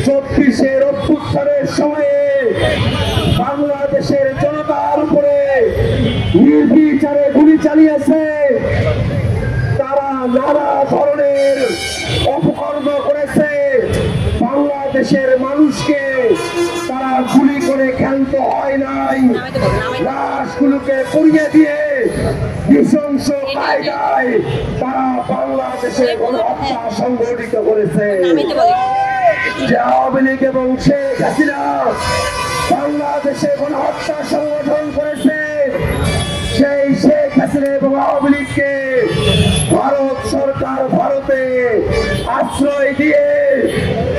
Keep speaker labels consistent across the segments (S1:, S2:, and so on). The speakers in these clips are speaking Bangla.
S1: 24-এর অভ্যুত্থানের সময়ে বাংলাদেশের জনতার উপরে নির্বিচারে গুলি চালিয়েছে। তারা নানা ধরনের অপকর্ম করেছে। বাংলাদেশের মানুষকে তারা গুলি করে ক্ষান্ত হয় নাই, লাশগুলোকে পুড়িয়ে দিয়ে নৃশংস কায়দায় তারা বাংলাদেশে গণহত্যা সংগঠিত করেছে। যে আওয়ামী লীগ এবং শেখ হাসিনা বাংলাদেশে গণহত্যা সংগঠন করেছে, সেই শেখ হাসিনা এবং আওয়ামী লীগকে ভারত সরকার ভারতে আশ্রয় দিয়ে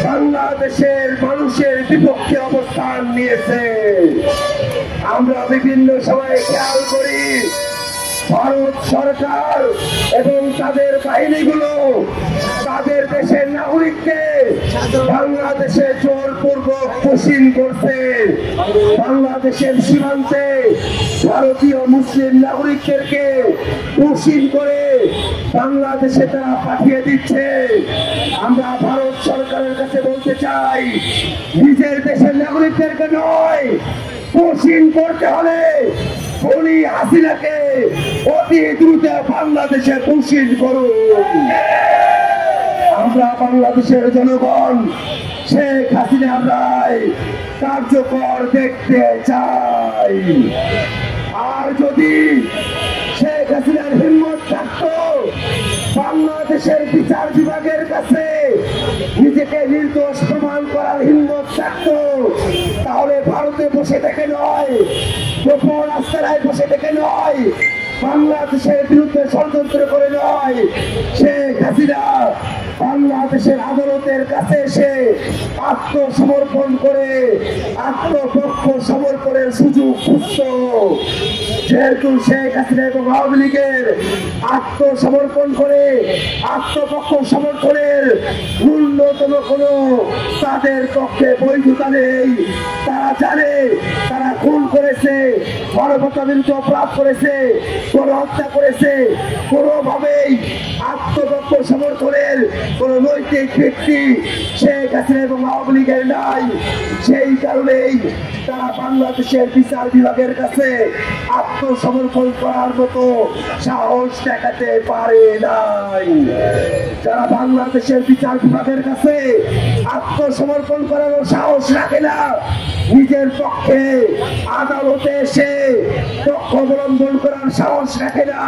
S1: বাংলাদেশের মানুষের বিপক্ষে অবস্থান নিয়েছে। আমরা বিভিন্ন সময় খেয়াল করি ভারত সরকার এবং তাদের বাহিনীগুলো তাদের দেশের নাগরিককে বাংলাদেশে জোরপূর্বক পুশিং করছে। বাংলাদেশের সীমান্তে ভারতীয় মুসলিম নাগরিকদেরকে পুশিং করে বাংলাদেশে তারা পাঠিয়ে দিচ্ছে। আমরা ভারত সরকারের কাছে বলতে চাই, নিজের দেশের নাগরিকদেরকে নয়, পুশিং করতে হলে খুনি হাসিনাকে অতি দ্রুত বাংলাদেশে পুশিং করুন। আমরা বাংলাদেশের জনগণ শেখ হাসিনার রায় কার্যকর দেখতে চাই। আর যদি শেখ হাসিনার হিম্মত থাকতো বাংলাদেশের বিচার বিভাগের কাছে নিজেকে নির্দোষ প্রমাণ করার হিম্মত থাকতো, তাহলে ভারতে বসে থেকে নয়, গোপন আস্তানায় বসে থেকে নয়, বাংলাদেশের বিরুদ্ধে ষড়যন্ত্র করে নয়, শেখ হাসিনা বাংলাদেশের আদালতের কাছে এসে আত্মসমর্পণ করে আত্মপক্ষ সমর্পণের সুযোগ খুঁজত। যেহেতু শেখ হাসিনা এবং আওয়ামী লীগের আত্মসমর্পণ করে আত্মপক্ষ সমর্থনের ন্যূনতম কোনো তাদের পক্ষে বৈধতা নেই, তারা জানে তারা খুন করেছে, মানবতা বিরুদ্ধে অপরাধ করেছে, গণহত্যা করেছে, কোনোভাবেই আত্মপক্ষ সমর্থনের কোন নৈতিক ভিত্তি শেখ হাসিনা এবং আওয়ামী লীগের নাই। সেই কারণেই তারা বাংলাদেশের বিচার বিভাগের কাছে আত্মসমর্পণ করার মতো সাহস দেখাতে পারে নাই। যারা বাংলাদেশের বিচার বিভাগের কাছে আত্মসমর্পণ করার সাহস রাখে না, নিজের পক্ষে আদালতে এসে পক্ষ অবলম্বন করার সাহস রাখে না,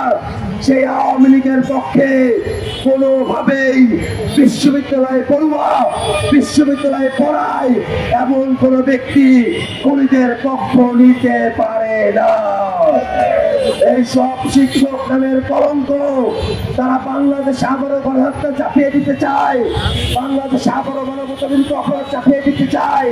S1: সেই আওয়ামী লীগের পক্ষে কোনোভাবেই বিশ্ববিদ্যালয়ে পড়ুয়া, বিশ্ববিদ্যালয়ে পড়ায় এমন কোন ব্যক্তি খুনিদের পক্ষ নিতে পারে না। এই সব শিক্ষক নামের কলঙ্ক তারা বাংলাদেশে আবারও গণহত্যা চাপিয়ে দিতে চায়, বাংলাদেশে আবারও মানবতা বিরুদ্ধে অপরাধ চাপিয়ে দিতে চায়।